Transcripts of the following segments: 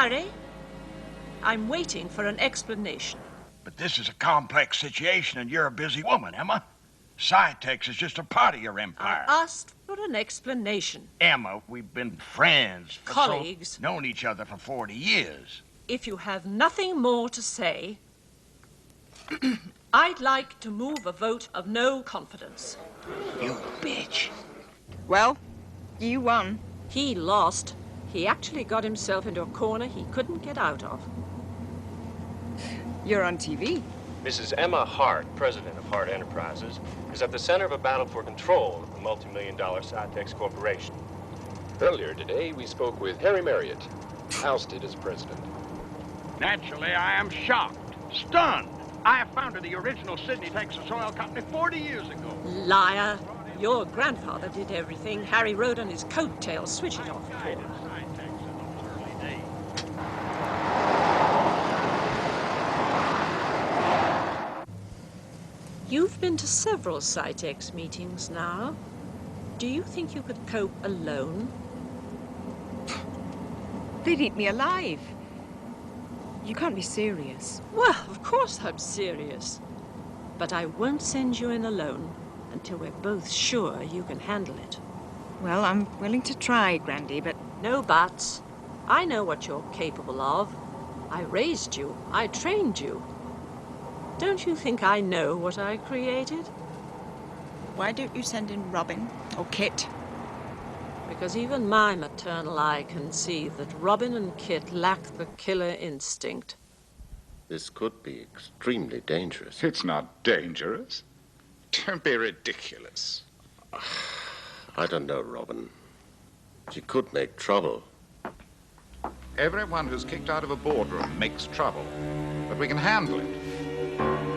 Harry, I'm waiting for an explanation. But this is a complex situation, and you're a busy woman, Emma. Cytex is just a part of your empire. I asked for an explanation. Emma, we've been friends. Colleagues. Known each other for 40 years. If you have nothing more to say, I'd like to move a vote of no confidence. You bitch. Well, you won. He lost. He actually got himself into a corner he couldn't get out of. You're on TV. Mrs. Emma Hart, president of Hart Enterprises, is at the center of a battle for control of the multi-million-dollar Cytex Corporation. Earlier today, we spoke with Harry Marriott, ousted as president. Naturally, I am shocked, stunned. I founded the original Sydney, Texas oil company 40 years ago. Liar. Your grandfather did everything. Harry rode on his coattails. Switch it off. You've been to several Cytex meetings now. Do you think you could cope alone? They'd eat me alive. You can't be serious. Well, of course I'm serious. But I won't send you in alone until we're both sure you can handle it. Well, I'm willing to try, Grandy, but... No buts. I know what you're capable of. I raised you. I trained you. Don't you think I know what I created? Why don't you send in Robin or Kit? Because even my maternal eye can see that Robin and Kit lack the killer instinct. This could be extremely dangerous. It's not dangerous. Don't be ridiculous. I don't know, Robin. She could make trouble. Everyone who's kicked out of a boardroom makes trouble, but we can handle it.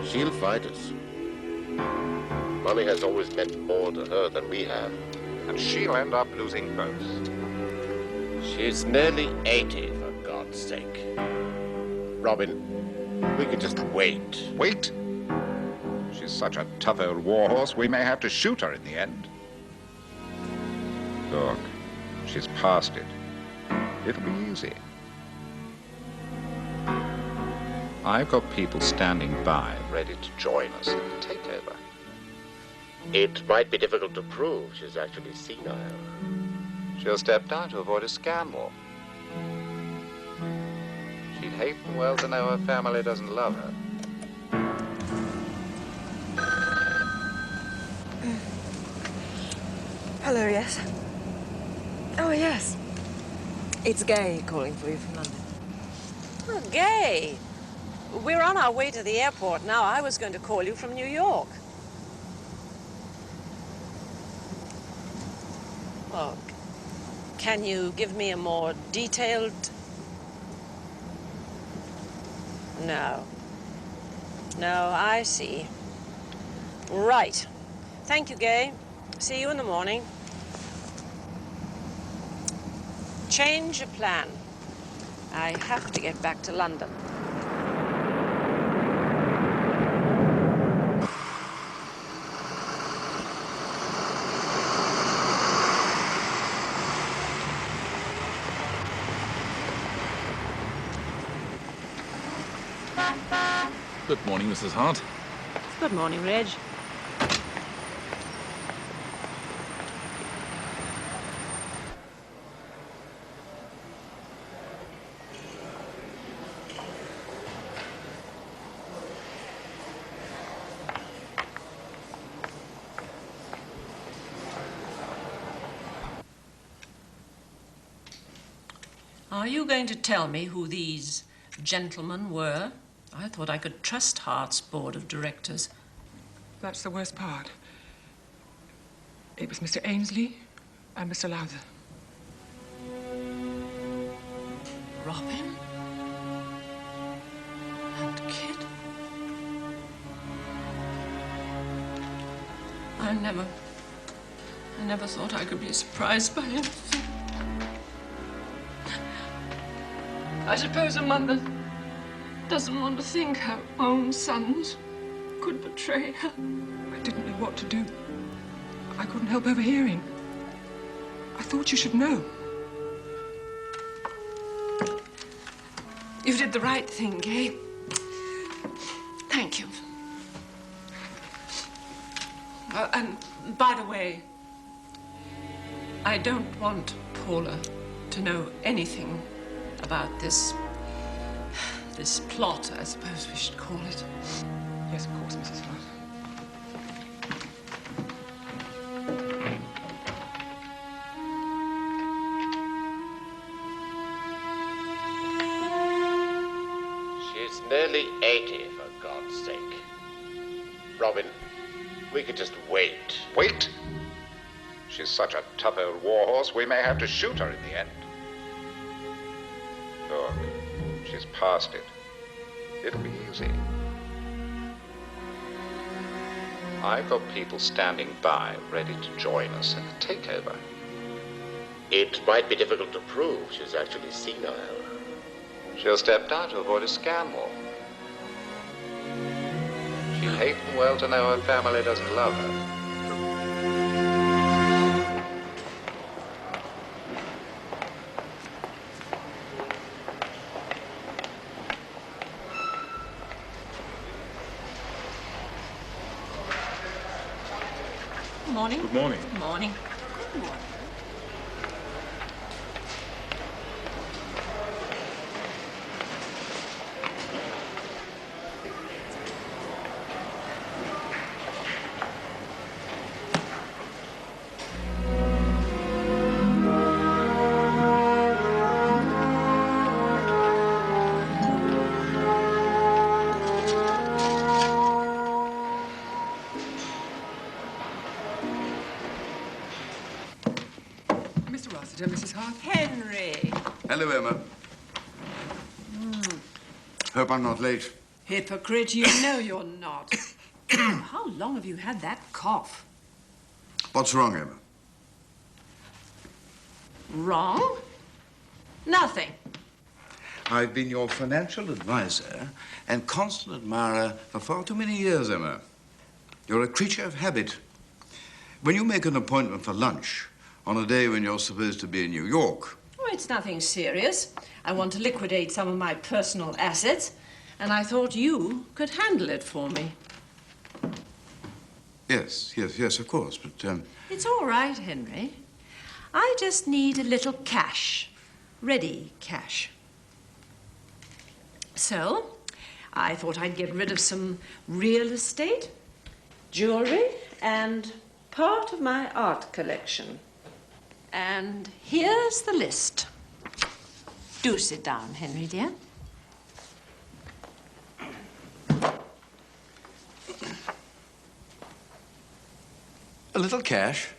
She'll fight us. Money has always meant more to her than we have. And she'll end up losing both. She's nearly 80, for God's sake. Robin, we can just wait. Wait? She's such a tough old warhorse, we may have to shoot her in the end. Look, she's past it. It'll be easy. I've got people standing by, ready to join us in the takeover. It might be difficult to prove she's actually senile. She'll step down to avoid a scandal. She'd hate the world to know her family doesn't love her. Hello, yes. Oh, yes. It's Gay calling for you from London. Oh, Gay. We're on our way to the airport now. I was going to call you from New York. Well, can you give me a more detailed... No. No, I see. Right. Thank you, Gay. See you in the morning. Change of plan. I have to get back to London. Good morning, Mrs. Hart. Good morning, Reg. Are you going to tell me who these gentlemen were? I thought I could trust Hart's board of directors. That's the worst part. It was Mr. Ainsley and Mr. Lowther. Robin? And Kit? I never thought I could be surprised by anything. I suppose a mother doesn't want to think her own sons could betray her. I didn't know what to do. I couldn't help overhearing. I thought you should know. You did the right thing, Gay. Thank you. And by the way, I don't want Paula to know anything about this plot, I suppose we should call it. Yes, of course, Mrs. Hart. She's nearly 80, for God's sake. Robin, we could just wait. Wait? She's such a tough old warhorse, we may have to shoot her in the end. Look, she's past it. It'll be easy. I've got people standing by, ready to join us in the takeover. It might be difficult to prove she's actually senile. She'll step down to avoid a scandal. She'll hate and well to know her family doesn't love her. Good morning. Good morning. Good morning. Good morning. Mr. Rossiter, Mrs. Hart. Henry. Hello, Emma. Hope I'm not late. Hypocrite, you know you're not. How long have you had that cough? What's wrong, Emma? Wrong? Nothing. I've been your financial advisor and constant admirer for far too many years, Emma. You're a creature of habit. When you make an appointment for lunch on a day when you're supposed to be in New York... Oh, it's nothing serious. I want to liquidate some of my personal assets, and I thought you could handle it for me. Yes, of course, but... It's all right, Henry. I just need a little cash. Ready cash. So, I thought I'd get rid of some real estate, jewelry, and part of my art collection. And here's the list. Do sit down, Henry, dear. A little cash?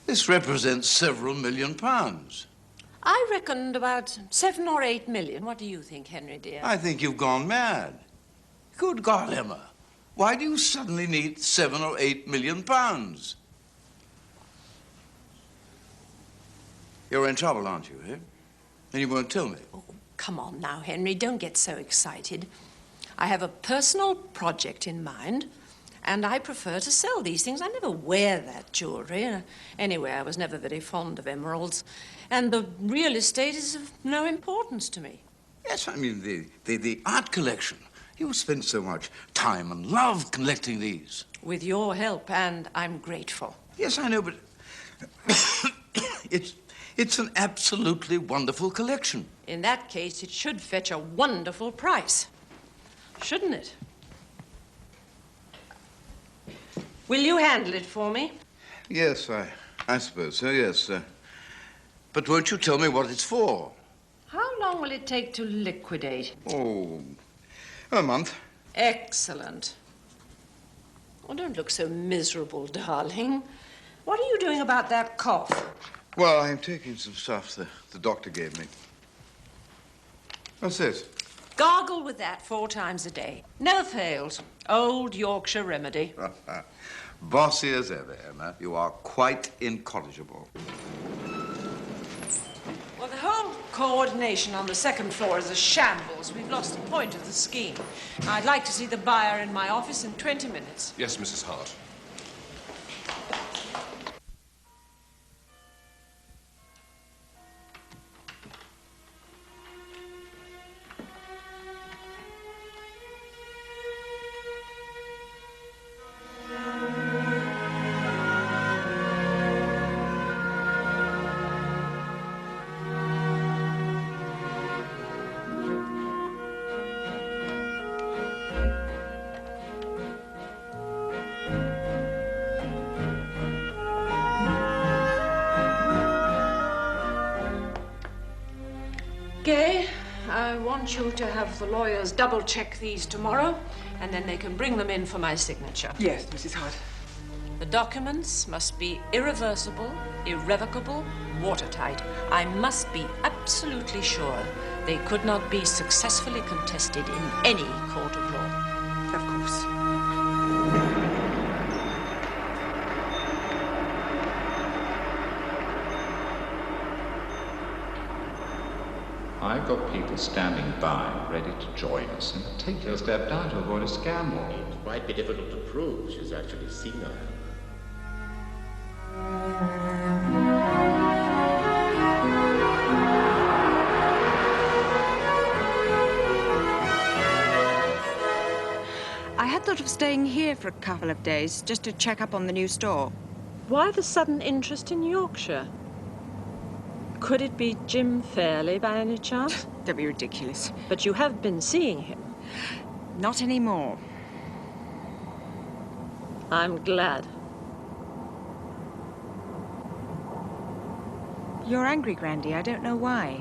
This represents several £1 million. I reckoned about 7 or 8 million. What do you think, Henry, dear? I think you've gone mad. Good God, Emma. Why do you suddenly need 7 or 8 million pounds? You're in trouble, aren't you, eh? And you won't tell me. Oh, come on now, Henry. Don't get so excited. I have a personal project in mind, and I prefer to sell these things. I never wear that jewelry. Anyway, I was never very fond of emeralds. And the real estate is of no importance to me. Yes, I mean, the art collection. You spend so much time and love collecting these. With your help, and I'm grateful. Yes, I know, but it's an absolutely wonderful collection. In that case, it should fetch a wonderful price. Shouldn't it? Will you handle it for me? Yes, I suppose so, yes. But won't you tell me what it's for? How long will it take to liquidate? Oh, a month. Excellent. Oh, don't look so miserable, darling. What are you doing about that cough? Well, I'm taking some stuff the doctor gave me. What's this? Gargle with that 4 times a day. Never fails. Old Yorkshire remedy. Bossy as ever, Emma. You are quite incorrigible. Well, the whole coordination on the second floor is a shambles. We've lost the point of the scheme. I'd like to see the buyer in my office in 20 minutes. Yes, Mrs. Hart. want you to have the lawyers double-check these tomorrow, and then they can bring them in for my signature. Yes, Mrs. Hart. The documents must be irreversible, irrevocable, watertight. I must be absolutely sure they could not be successfully contested in any court of law. Of course. I've got people standing by, ready to join us, and take a step down to avoid a scandal. It might be difficult to prove she's actually senile. I had thought of staying here for a couple of days, just to check up on the new store. Why the sudden interest in Yorkshire? Could it be Jim Fairley by any chance? That'd be ridiculous. But you have been seeing him. Not anymore. I'm glad. You're angry, Grandy. I don't know why.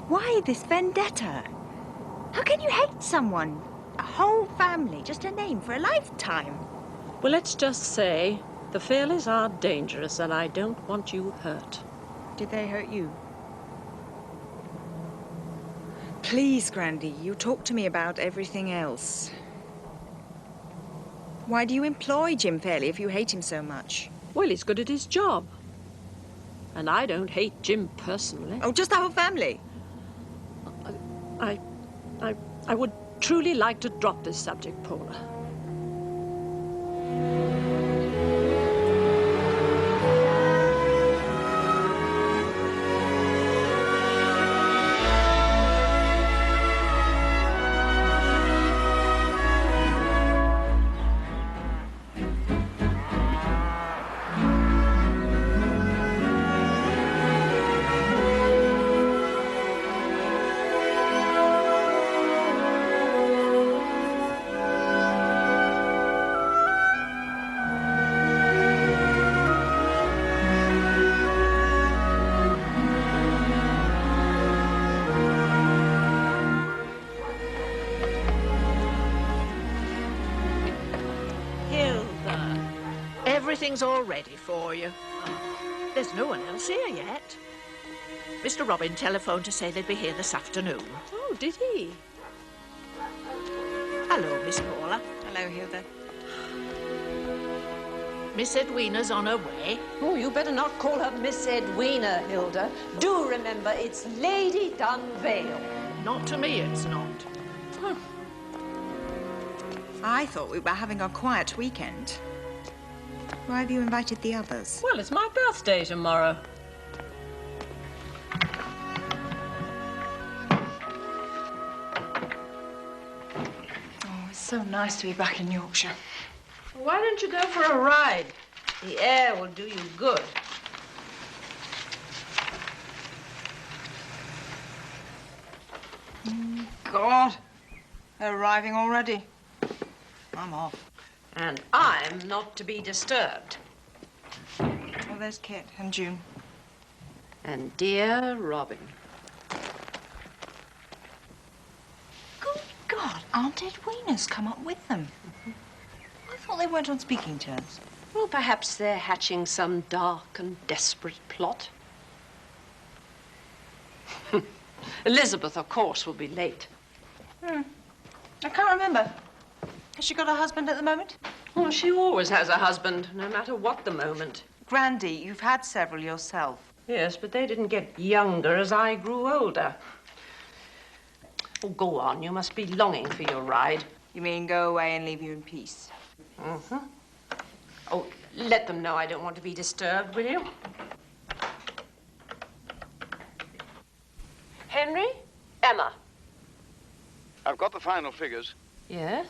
Why this vendetta? How can you hate someone? A whole family, just a name for a lifetime. Well, let's just say the Fairleys are dangerous, and I don't want you hurt. Did they hurt you? Please, Grandy, you talk to me about everything else. Why do you employ Jim Fairley if you hate him so much? Well, he's good at his job. And I don't hate Jim personally. Oh, just the whole family? I would truly like to drop this subject, Paula. Everything's all ready for you. There's no one else here yet. Mr. Robin telephoned to say they'd be here this afternoon. Oh, did he? Hello, Miss Paula. Hello, Hilda. Miss Edwina's on her way. Oh, you better not call her Miss Edwina, Hilda. Do remember, it's Lady Dunvale. Not to me, it's not. I thought we were having a quiet weekend. Why have you invited the others? Well, it's my birthday tomorrow. Oh, it's so nice to be back in Yorkshire. Why don't you go for a ride? The air will do you good. God, they're arriving already. I'm off. And I'm not to be disturbed. Oh, there's Kit and June. And dear Robin. Good God, Aunt Edwina's come up with them. I thought they weren't on speaking terms. Well, perhaps they're hatching some dark and desperate plot. Elizabeth, of course, will be late. I can't remember. Has she got a husband at the moment? Well, she always has a husband, no matter what the moment. Grandy, you've had several yourself. Yes, but they didn't get younger as I grew older. Oh, go on. You must be longing for your ride. You mean go away and leave you in peace? Mm-hmm. Oh, let them know I don't want to be disturbed, will you? Henry? Emma? I've got the final figures. Yes?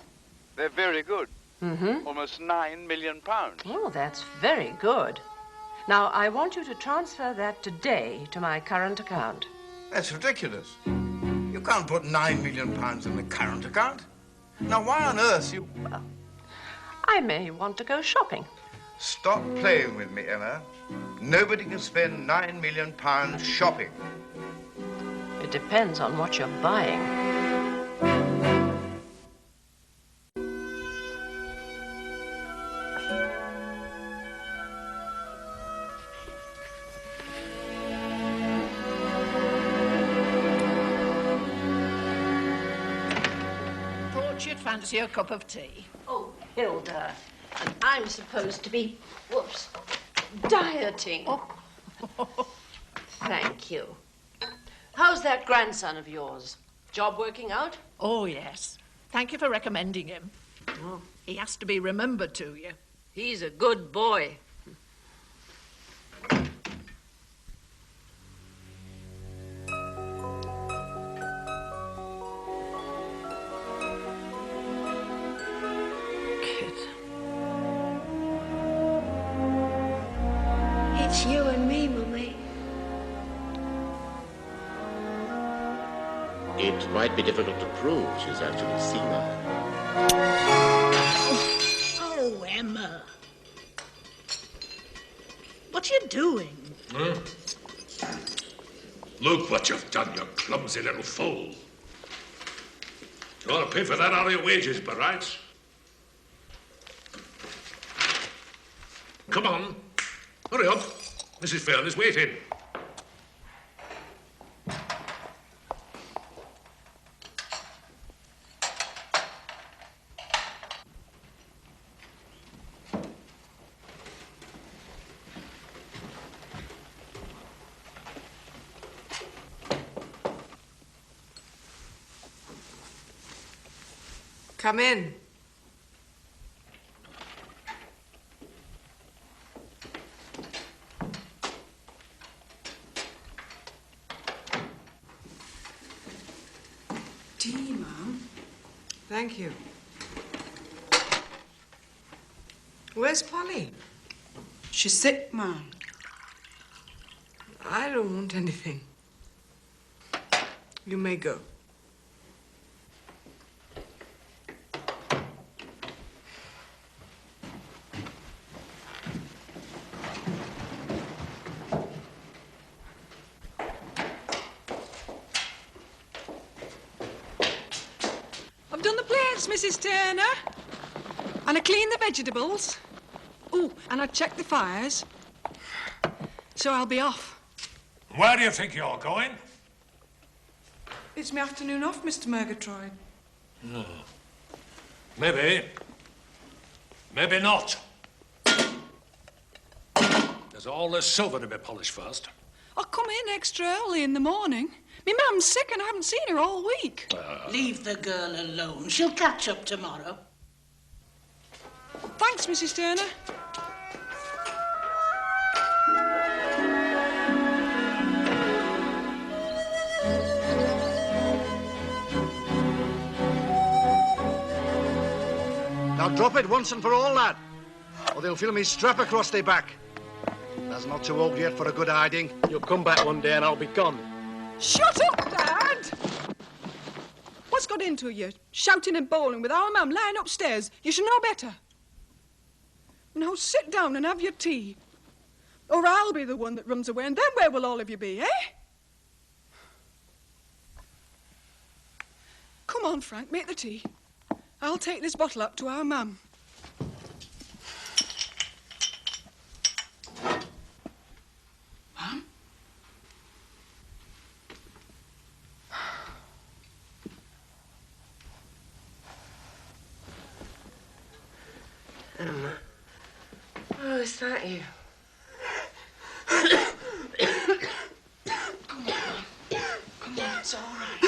They're very good. Mm-hmm. Almost £9 million. Oh, that's very good. Now, I want you to transfer that today to my current account. That's ridiculous. You can't put £9 million in the current account. Now, why on earth you... Well, I may want to go shopping. Stop playing with me, Emma. Nobody can spend £9 million shopping. It depends on what you're buying. Thought you'd fancy a cup of tea. Oh, Hilda. And I'm supposed to be, whoops, dieting. Thank you. How's that grandson of yours? Job working out? Oh, yes. Thank you for recommending him. Oh. He has to be remembered to you. He's a good boy. It's you and me, Mummy. It might be difficult to prove she's actually senile. Oh, Emma. What you doing? Huh? Look what you've done, you clumsy little fool. You ought to pay for that out of your wages, but right? Come on. Hurry up. Mrs. Fern is waiting. Come in. Tea, Mum. Thank you. Where's Polly? She's sick, Mum. I don't want anything. You may go. I've done the plates, Mrs. Turner. And I cleaned the vegetables. Oh, and I checked the fires. So I'll be off. Where do you think you're going? It's my afternoon off, Mr. Murgatroyd. Oh. Maybe. Maybe not. There's all this silver to be polished first. I'll come in extra early in the morning. My mum's sick and I haven't seen her all week. Leave the girl alone. She'll catch up tomorrow. Thanks, Mrs. Turner. Now drop it once and for all, lad, or they'll feel me strap across their back. That's not too old yet for a good hiding. You'll come back one day and I'll be gone. Shut up, Dad! What's got into you? Shouting and bawling with our mum lying upstairs. You should know better. Now sit down and have your tea. Or I'll be the one that runs away, and then where will all of you be, eh? Come on, Frank, make the tea. I'll take this bottle up to our mum. Mum? Emma. Oh, is that you? Come on, it's all right.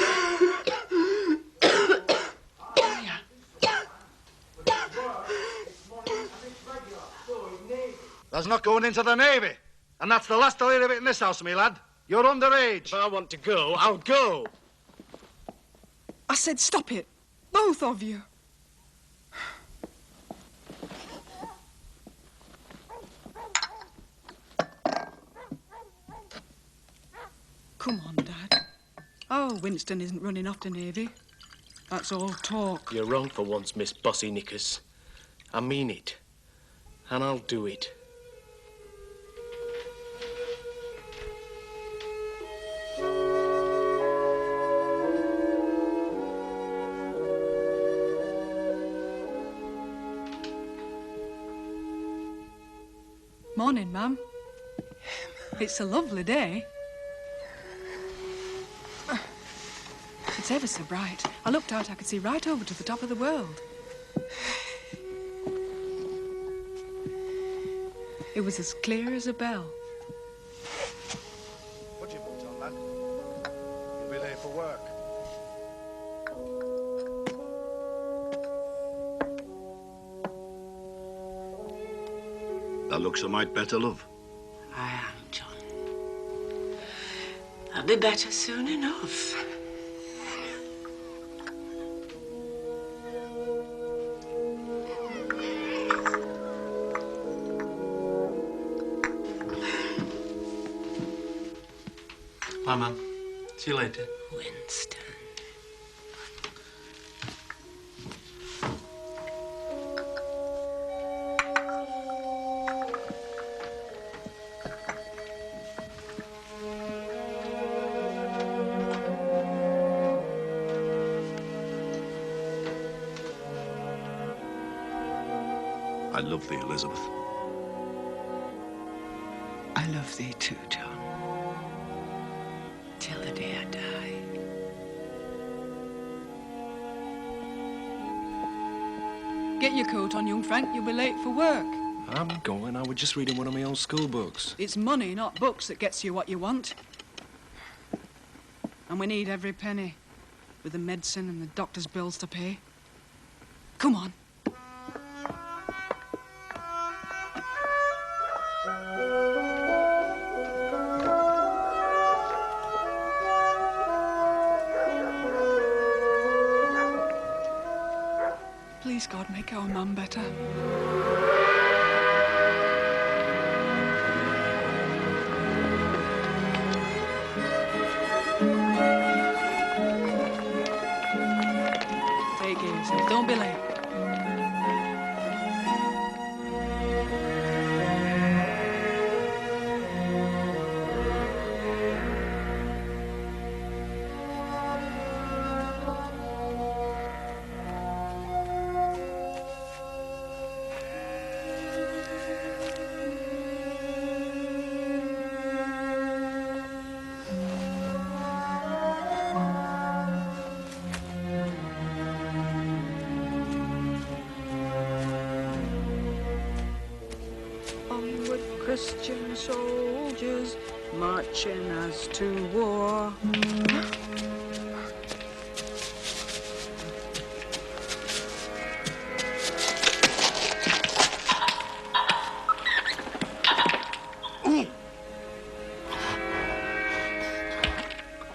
There's not going into the Navy. And that's the last I'll hear of it in this house, me lad. You're underage. If I want to go, I'll go. I said stop it. Both of you. Come on, Dad. Oh, Winston isn't running off to Navy. That's all talk. You're wrong for once, Miss Bossy Knickers. I mean it. And I'll do it. Morning, Mum. It's a lovely day. It's ever so bright. I looked out, I could see right over to the top of the world. It was as clear as a bell. Put your boots on, lad. You'll be late for work. That looks a mite better, love. I am, John. I'll be better soon enough. Bye, Mum. See you later. Winston. I love thee, Elizabeth. I love thee too, John. Till the day I die. Get your coat on, young Frank. You'll be late for work. I'm going. I was just reading one of my old school books. It's money, not books, that gets you what you want. And we need every penny, with the medicine and the doctor's bills to pay. Come on. Please, God, make our Mum better. Take it easy. Don't be late. Onward, Christian soldiers, marching as to war.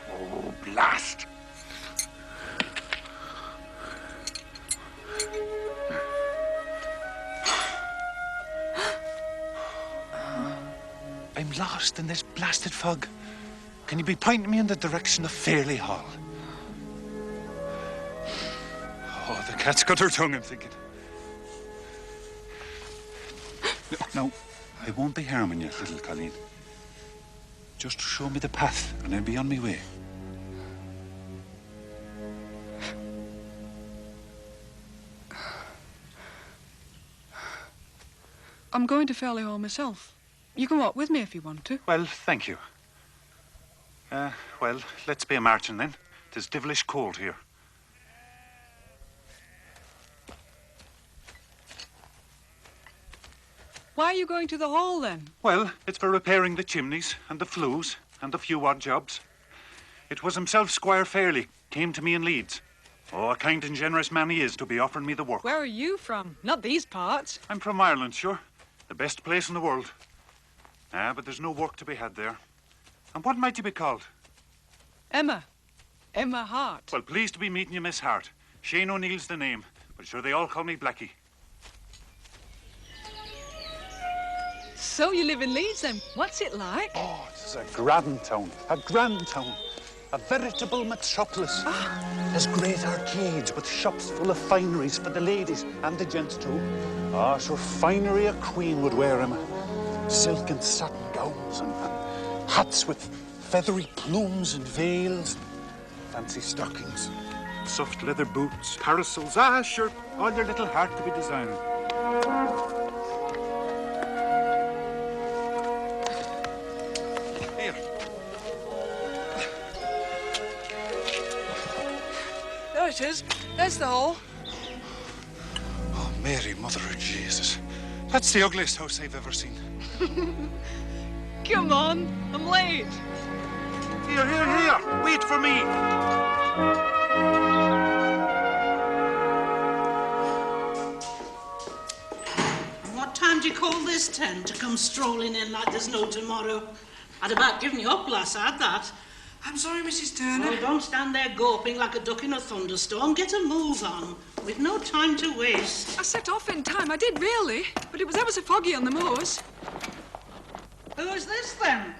Oh, blast! I'm lost in this blasted fog. Can you be pointing me in the direction of Fairley Hall? Oh, the cat's got her tongue, I'm thinking. No, I won't be harming you, little Colleen. Just show me the path and I'll be on my way. I'm going to Fairley Hall myself. You can walk with me if you want to. Well, thank you. Well, let's be a marching then. 'Tis devilish cold here. Why are you going to the hall, then? Well, it's for repairing the chimneys and the flues and a few odd jobs. It was himself, Squire Fairley, came to me in Leeds. Oh, a kind and generous man he is to be offering me the work. Where are you from? Not these parts. I'm from Ireland, sure. The best place in the world. But there's no work to be had there. And what might you be called? Emma. Emma Hart. Well, pleased to be meeting you, Miss Hart. Shane O'Neill's the name, but sure they all call me Blackie. So you live in Leeds, then? What's it like? Oh, it's a grand town. A grand town. A veritable metropolis. There's great arcades with shops full of fineries for the ladies and the gents too. Sure finery a queen would wear, Emma. Silk and satin gowns and hats with feathery plumes and veils, fancy stockings, soft leather boots, parasols. Sure, all your little heart to be desiring. it is. There's the hole. Oh, Mary, Mother of Jesus. That's the ugliest house I've ever seen. Come on, I'm late. Here. Wait for me. What time do you call this 10 to come strolling in like there's no tomorrow? I'd about given you up, lass, I'd that. I'm sorry, Mrs. Turner. Oh, don't stand there gawping like a duck in a thunderstorm. Get a move on. We've no time to waste. I set off in time, I did really, but it was ever so foggy on the moors. Who is this, then?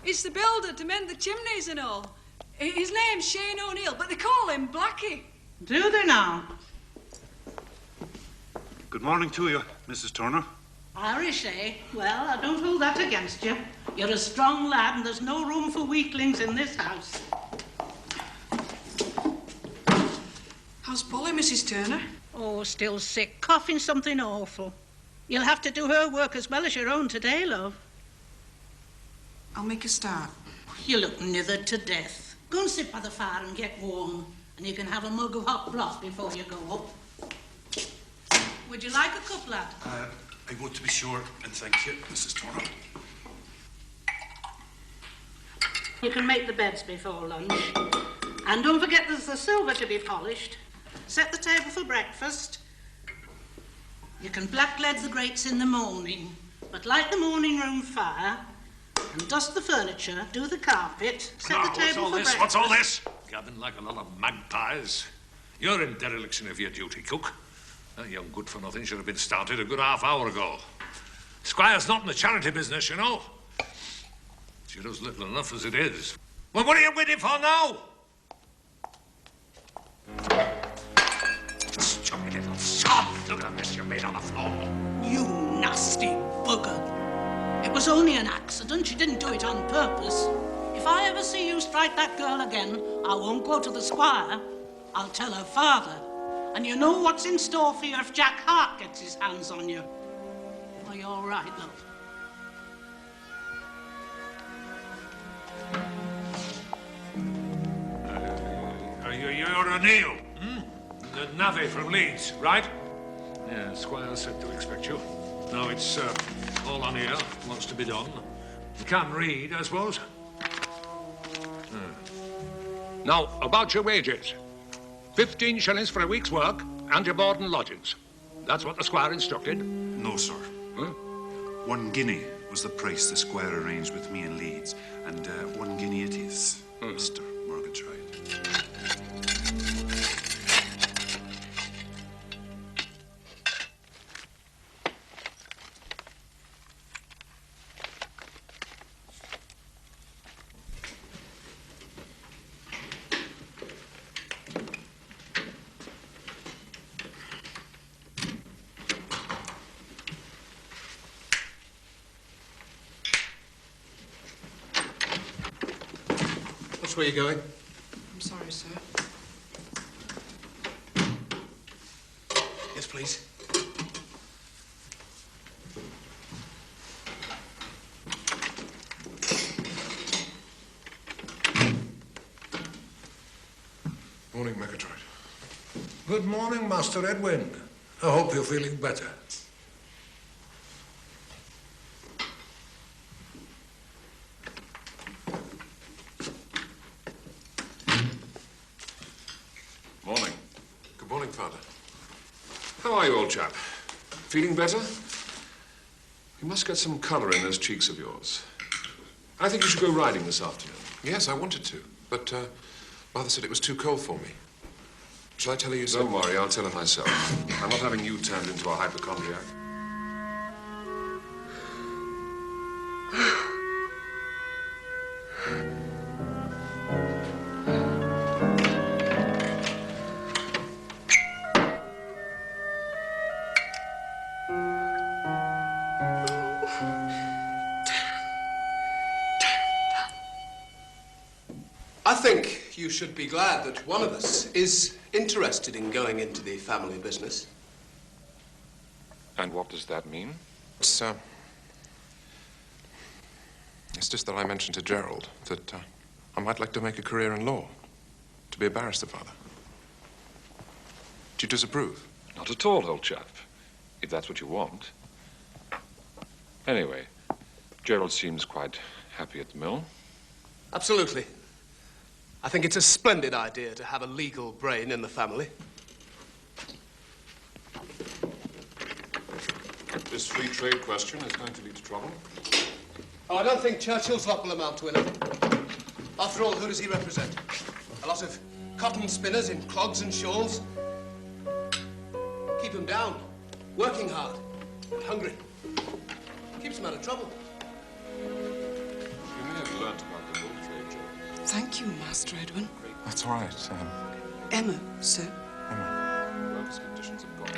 It's the builder to mend the chimneys and all. His name's Shane O'Neill, but they call him Blackie. Do they now? Good morning to you, Mrs. Turner. Irish, eh? Well, I don't hold that against you. You're a strong lad, and there's no room for weaklings in this house. How's Polly, Mrs. Turner? Oh, still sick, coughing something awful. You'll have to do her work as well as your own today, love. I'll make a start. You look nithered to death. Go and sit by the fire and get warm, and you can have a mug of hot broth before you go up. Would you like a cup, lad? I would, to be sure, and thank you, Mrs. Turner. You can make the beds before lunch. And don't forget there's the silver to be polished. Set the table for breakfast. You can blacklead the grates in the morning, but light the morning room fire and dust the furniture, do the carpet, set the table for breakfast. What's all this? Gabbing like a lot of magpies. You're in dereliction of your duty, cook. That young good-for-nothing should have been started a good half hour ago. Squire's not in the charity business, you know. She does little enough as it is. Well, what are you waiting for now? Stupid little sod. Look at this you made on the floor. You nasty bugger. It was only an accident. She didn't do it on purpose. If I ever see you strike that girl again, I won't go to the Squire. I'll tell her father. And you know what's in store for you if Jack Hart gets his hands on you. Are you all right, love? You're O'Neill, the navvy from Leeds, right? Yeah, Squire said to expect you. Now it's all on here, what's to be done. You can read, I suppose. Now, about your wages. 15 shillings for a week's work and your board and lodgings. That's what the Squire instructed. No, sir. Huh? 1 guinea was the price the Squire arranged with me in Leeds, and 1 guinea it is, Mr. Murgatroyd. Where are you going? I'm sorry, sir. Yes, please. Morning, Murgatroyd. Good morning, Master Edwin. I hope you're feeling better. Morning. Good morning, Father. How are you, old chap? Feeling better? You must get some colour in those cheeks of yours. I think you should go riding this afternoon. Yes, I wanted to, but Mother said it was too cold for me. Shall I tell her you said... Don't worry, I'll tell her myself. I'm not having you turned into a hypochondriac. I think you should be glad that one of us is interested in going into the family business. And what does that mean? It's just that I mentioned to Gerald that I might like to make a career in law, to be a barrister, Father. Do you disapprove? Not at all, old chap, if that's what you want. Anyway, Gerald seems quite happy at the mill. Absolutely. I think it's a splendid idea to have a legal brain in the family. This free trade question is going to lead to trouble. Oh, I don't think Churchill's lot will amount to anything. After all, who does he represent? A lot of cotton spinners in clogs and shawls? Keep them down, working hard and hungry. Keeps them out of trouble. You may have learnt about the wool trade, Joe. Thank you, Master Edwin. That's all right, Emma, sir. Emma. Workers' conditions have gone.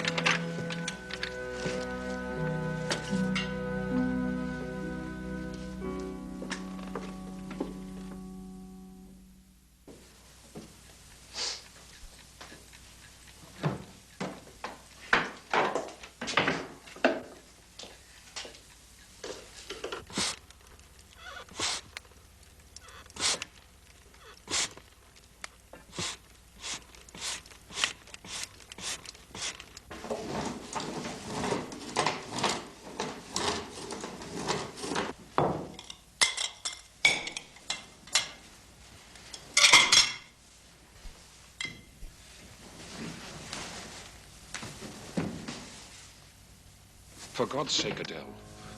For God's sake, Adele,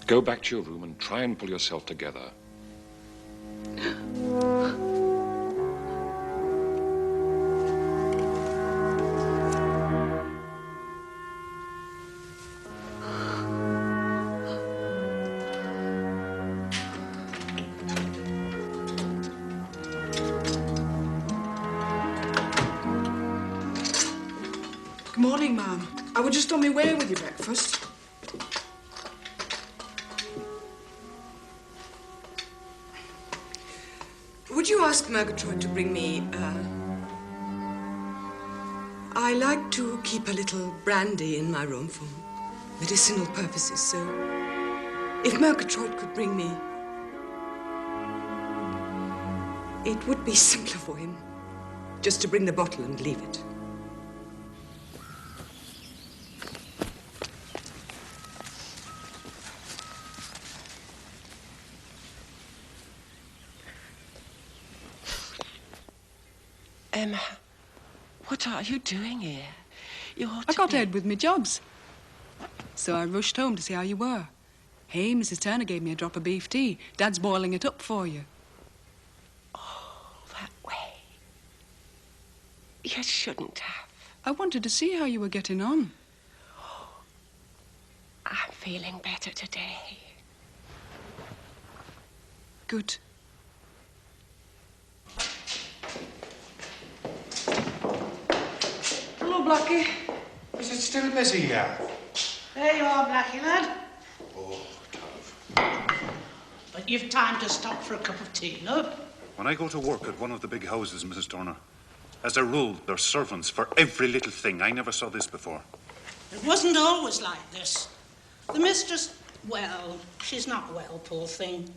go back to your room and try and pull yourself together. Good morning, ma'am. I was just on my way with your breakfast. Would you ask Murgatroyd to bring me, I like to keep a little brandy in my room for medicinal purposes, so if Murgatroyd could bring me, it would be simpler for him just to bring the bottle and leave it. Emma, what are you doing here? I got Ed with me jobs. So I rushed home to see how you were. Hey, Mrs. Turner gave me a drop of beef tea. Dad's boiling it up for you. Oh, that way. You shouldn't have. I wanted to see how you were getting on. I'm feeling better today. Good. Hello, Blackie. Is it still busy here? There you are, Blackie lad. Oh, tough. But you've time to stop for a cup of tea, love. When I go to work at one of the big houses, Mrs. Turner, as a rule, there's servants for every little thing. I never saw this before. It wasn't always like this. The mistress, well, she's not well, poor thing.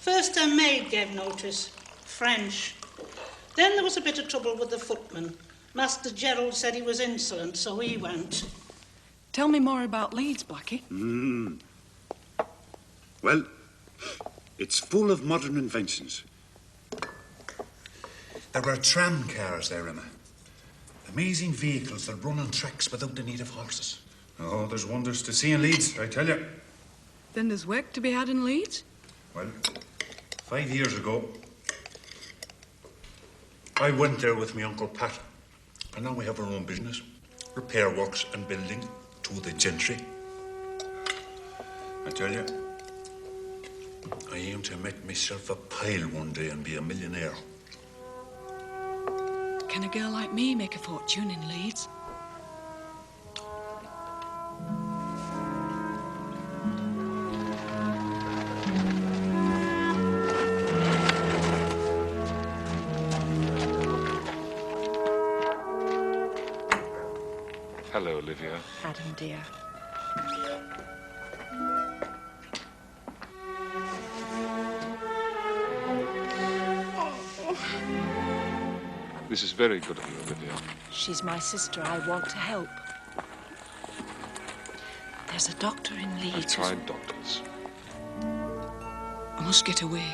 First her maid gave notice, French. Then there was a bit of trouble with the footman. Master Gerald said he was insolent, so he went. Tell me more about Leeds, Blackie. Well, it's full of modern inventions. There were tram cars there, Emma. Amazing vehicles that run on tracks without the need of horses. Oh, there's wonders to see in Leeds, I tell you. Then there's work to be had in Leeds? Well, 5 years ago, I went there with my Uncle Pat. And now we have our own business. Repair works and building to the gentry. I tell you, I aim to make myself a pile one day and be a millionaire. Can a girl like me make a fortune in Leeds? Hello, Olivia. Adam, dear. This is very good of you, Olivia. She's my sister. I want to help. There's a doctor in I've Leeds. tried doctors. I must get away.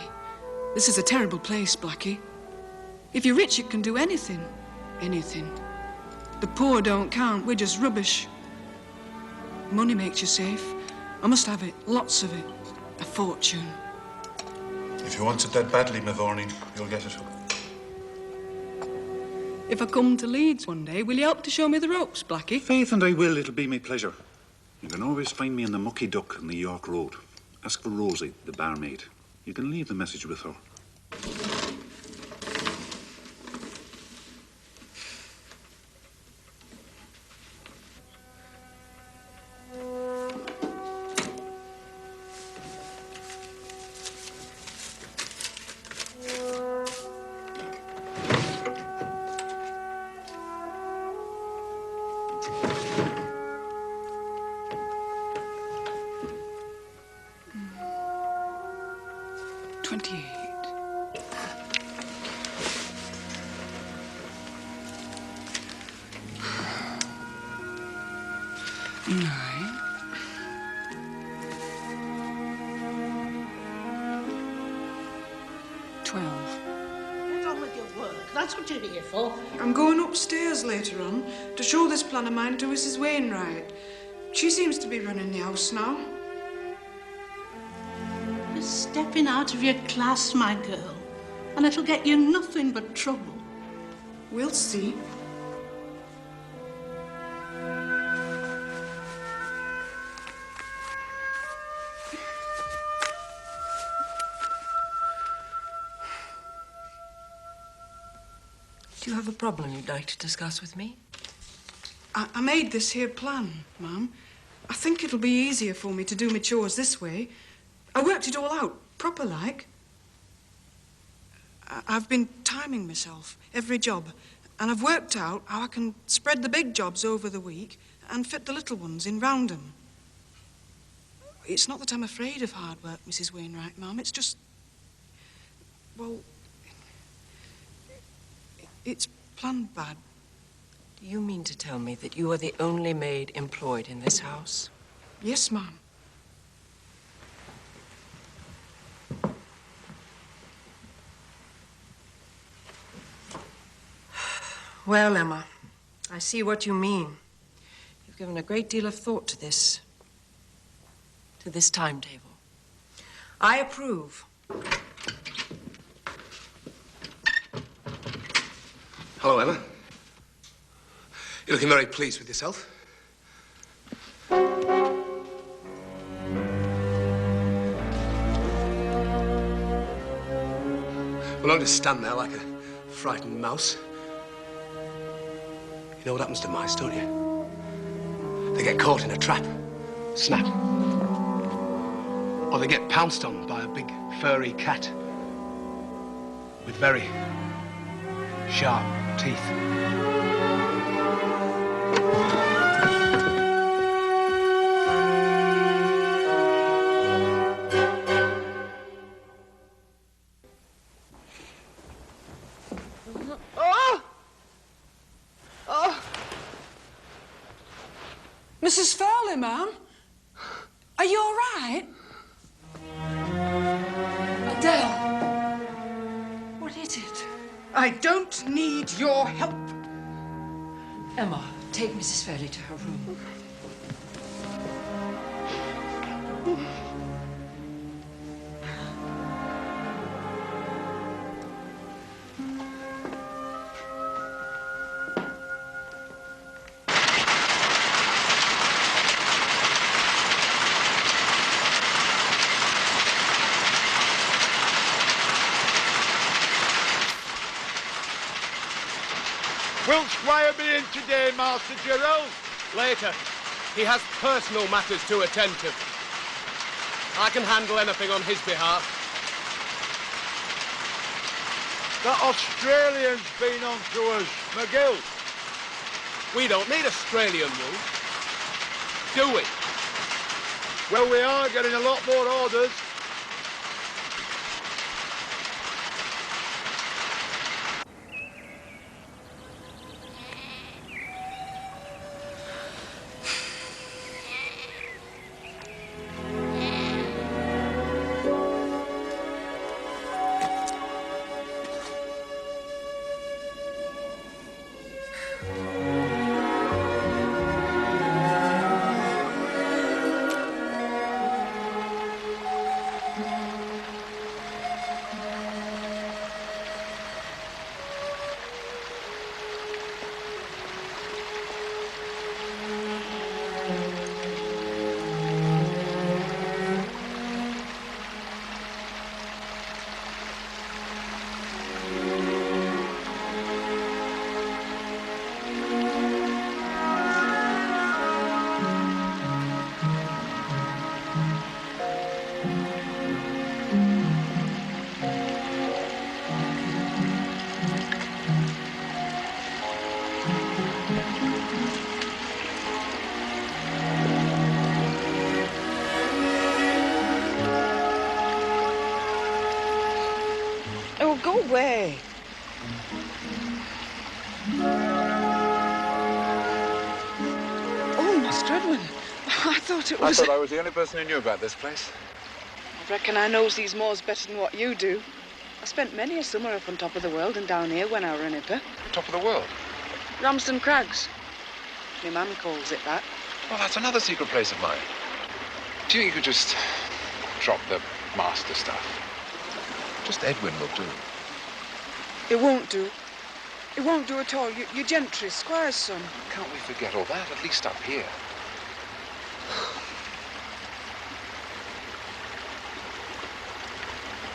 This is a terrible place, Blackie. If you're rich, you can do anything. Anything. The poor don't count. We're just rubbish. Money makes you safe. I must have it. Lots of it. A fortune. If you want it that badly, Mavourneen, you'll get it. If I come to Leeds one day, will you help to show me the ropes, Blackie? Faith and I will. It'll be my pleasure. You can always find me in the Mucky Duck on the York Road. Ask for Rosie, the barmaid. You can leave the message with her. That's what you're here for. I'm going upstairs later on to show this plan of mine to Mrs. Wainwright. She seems to be running the house now. You're stepping out of your class, my girl, and it'll get you nothing but trouble. We'll see. Do you have a problem you'd like to discuss with me? I made this here plan, Ma'am. I think it'll be easier for me to do my chores this way. I worked it all out, proper-like. I've been timing myself, every job, and I've worked out how I can spread the big jobs over the week and fit the little ones in round 'em. It's not that I'm afraid of hard work, Mrs. Wainwright, Ma'am. It's just... well... it's planned bad. Do you mean to tell me that you are the only maid employed in this house? Yes, Ma'am. Well, Emma, I see what you mean. You've given a great deal of thought to this timetable. I approve. Hello, Emma. You're looking very pleased with yourself. Well, don't just stand there like a frightened mouse. You know what happens to mice, don't you? They get caught in a trap, snap. Or they get pounced on by a big furry cat with very sharp teeth. Mrs. Fowler, Ma'am? Are you all right? Adele. What is it? I don't need your help. Emma, take Mrs. Fairley to her room. Will Squire be in today, Master Gerald? Later. He has personal matters to attend to. I can handle anything on his behalf. That Australian's been on to us, McGill. We don't need Australian wool, do we? Well, we are getting a lot more orders. No way. Oh, Mr. Edwin. I thought it was... I thought I was the only person who knew about this place. I reckon I knows these moors better than what you do. I spent many a summer up on top of the world and down here when I were an hipper. Top of the world? Ramsden Crags. My man calls it that. Well, that's another secret place of mine. Do you think you could just drop the master stuff? Just Edwin will do. It won't do. It won't do at all. You're gentry, Squire's son. Can't we forget all that, at least up here?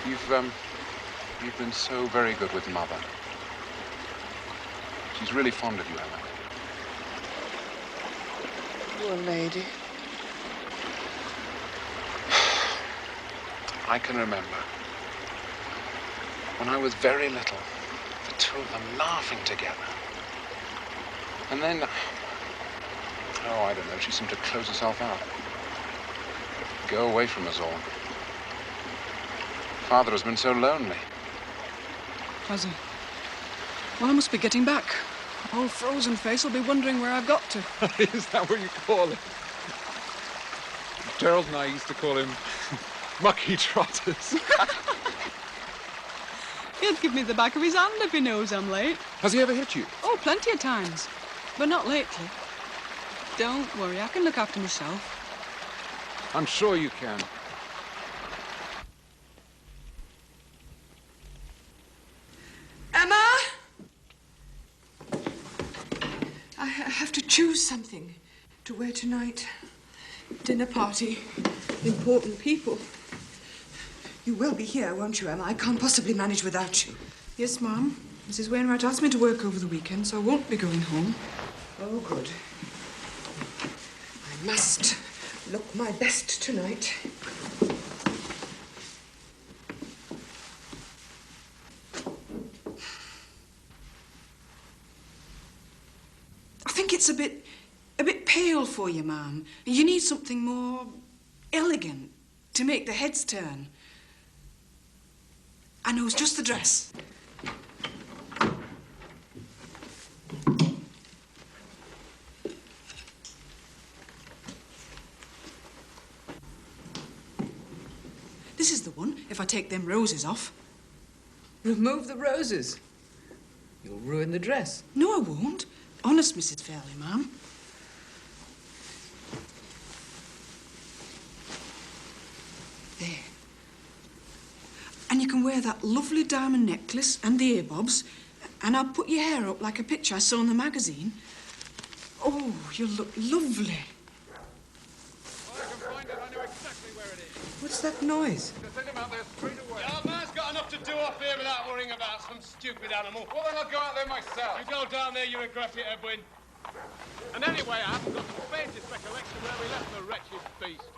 You've been so very good with Mother. She's really fond of you, Emma. Poor lady. I can remember when I was very little, the two of them laughing together. And then, oh, I don't know, she seemed to close herself out. Go away from us all. Father has been so lonely. Has he? Well, I must be getting back. Old frozen face will be wondering where I've got to. Is that what you call him? Gerald and I used to call him Mucky Trotters. He'll give me the back of his hand if he knows I'm late. Has he ever hit you? Oh, plenty of times. But not lately. Don't worry, I can look after myself. I'm sure you can. Emma! I have to choose something to wear tonight. Dinner party. Important people. You will be here, won't you, Emma? I can't possibly manage without you. Yes, Ma'am. Mrs. Wainwright asked me to work over the weekend, so I won't be going home. Oh, good. I must look my best tonight. I think it's a bit pale for you, Ma'am. You need something more elegant to make the heads turn. I know, it's just the dress. This is the one, if I take them roses off. Remove the roses. You'll ruin the dress. No, I won't. Honest, Mrs. Fairley, Ma'am. There. And you can wear that lovely diamond necklace and the ear bobs, and I'll put your hair up like a picture I saw in the magazine. Oh, you'll look lovely. What's that noise? Your man's got enough to do up here without worrying about some stupid animal. Well, then I'll go out there myself. You go down there, you regret it, Edwin. And anyway, I haven't got the faintest recollection where we left the wretched beast.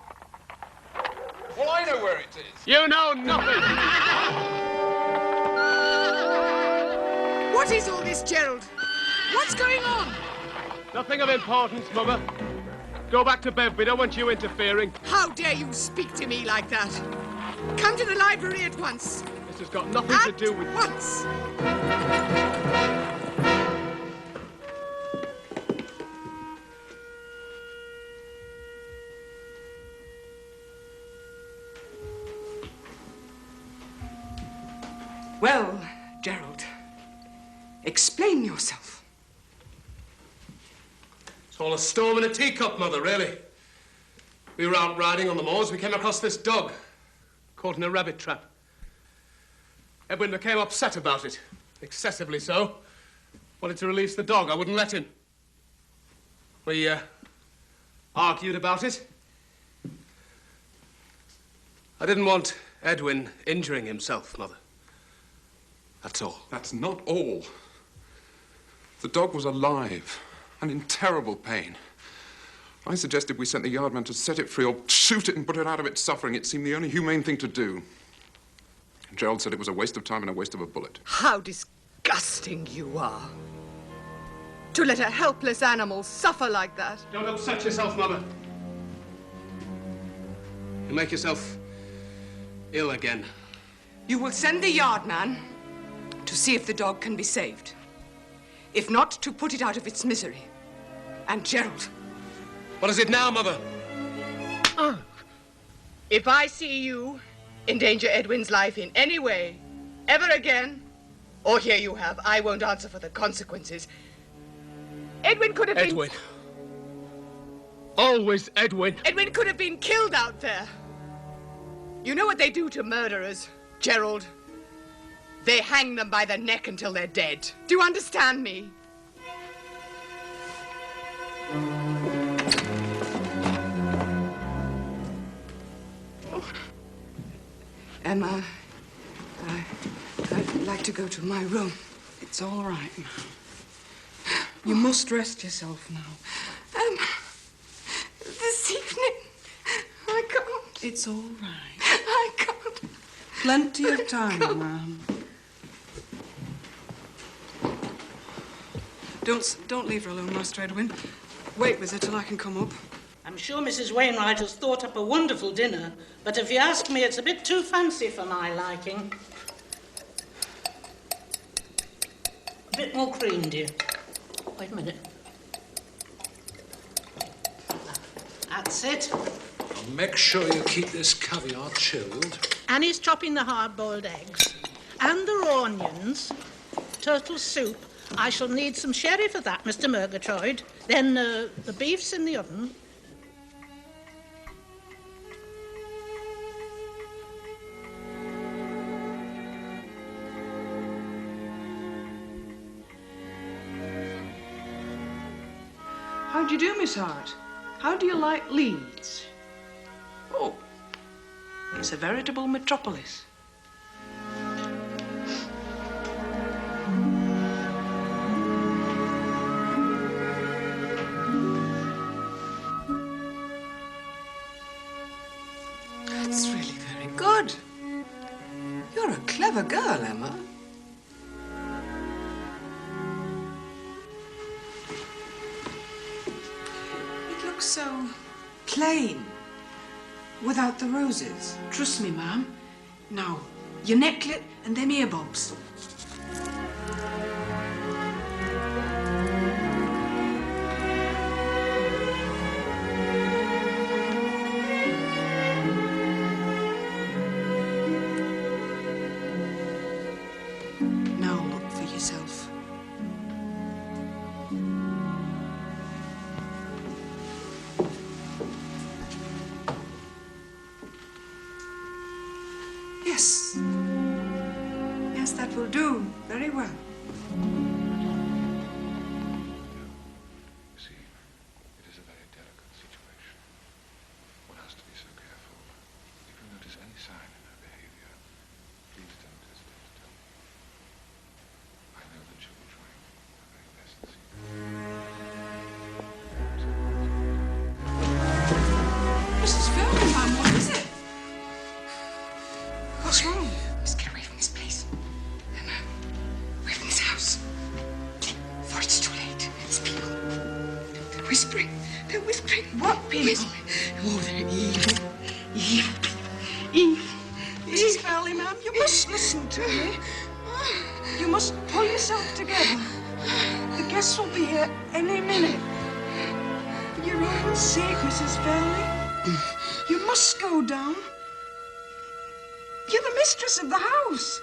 Well, I know where it is. You know nothing. What is all this, Gerald? What's going on? Nothing of importance, Mother. Go back to bed. We don't want you interfering. How dare you speak to me like that? Come to the library at once. This has got nothing to do with... once. Well, Gerald, explain yourself. It's all a storm in a teacup, Mother, really. We were out riding on the moors. We came across this dog, caught in a rabbit trap. Edwin became upset about it, excessively so. Wanted to release the dog. I wouldn't let him. We argued about it. I didn't want Edwin injuring himself, Mother. That's all. That's not all. The dog was alive and in terrible pain. I suggested we sent the yardman to set it free or shoot it and put it out of its suffering. It seemed the only humane thing to do. Gerald said it was a waste of time and a waste of a bullet. How disgusting you are. To let a helpless animal suffer like that. Don't upset yourself, Mother. You'll make yourself ill again. You will send the yardman to see if the dog can be saved. If not, to put it out of its misery. And Gerald. What is it now, Mother? If I see you endanger Edwin's life in any way, ever again, or here you have, I won't answer for the consequences. Edwin could have been... Edwin. Always Edwin. Edwin could have been killed out there. You know what they do to murderers, Gerald? They hang them by the neck until they're dead. Do you understand me? Emma, I'd like to go to my room. It's all right now. You must rest yourself now. This evening, I can't. It's all right. I can't. Plenty of time, ma'am. Don't leave her alone, Master Edwin. Wait with her till I can come up. I'm sure Mrs. Wainwright has thought up a wonderful dinner, but if you ask me, it's a bit too fancy for my liking. A bit more cream, dear. Wait a minute. That's it. And make sure you keep this caviar chilled. Annie's chopping the hard-boiled eggs. And the raw onions. Turtle soup. I shall need some sherry for that, Mr. Murgatroyd. Then the beef's in the oven. How do you do, Miss Hart? How do you like Leeds? Oh, it's a veritable metropolis. That's really very good. You're a clever girl, Emma. It looks so plain, without the roses. Trust me, ma'am. Now, your necklet and them ear bobs. Now look for yourself. Yes. Yes, that will do. Very well. See, it is a very delicate situation. One has to be so careful. If you notice any sign in her behavior, please don't hesitate to tell me. I know that she will try her very best to see Mrs. Fairman, ma'am, what is it? What's wrong? Let's get away from this place. Emma, away from this house. Before it's too late. It's people. They're whispering. They're whispering. What people? Whispering. Oh, they're evil. Evil people. Evil. Mrs. Fairley, ma'am, you must listen to me. You must pull yourself together. The guests will be here any minute. For your own sake, Mrs. Fairley, you must go down. You're the mistress of the house.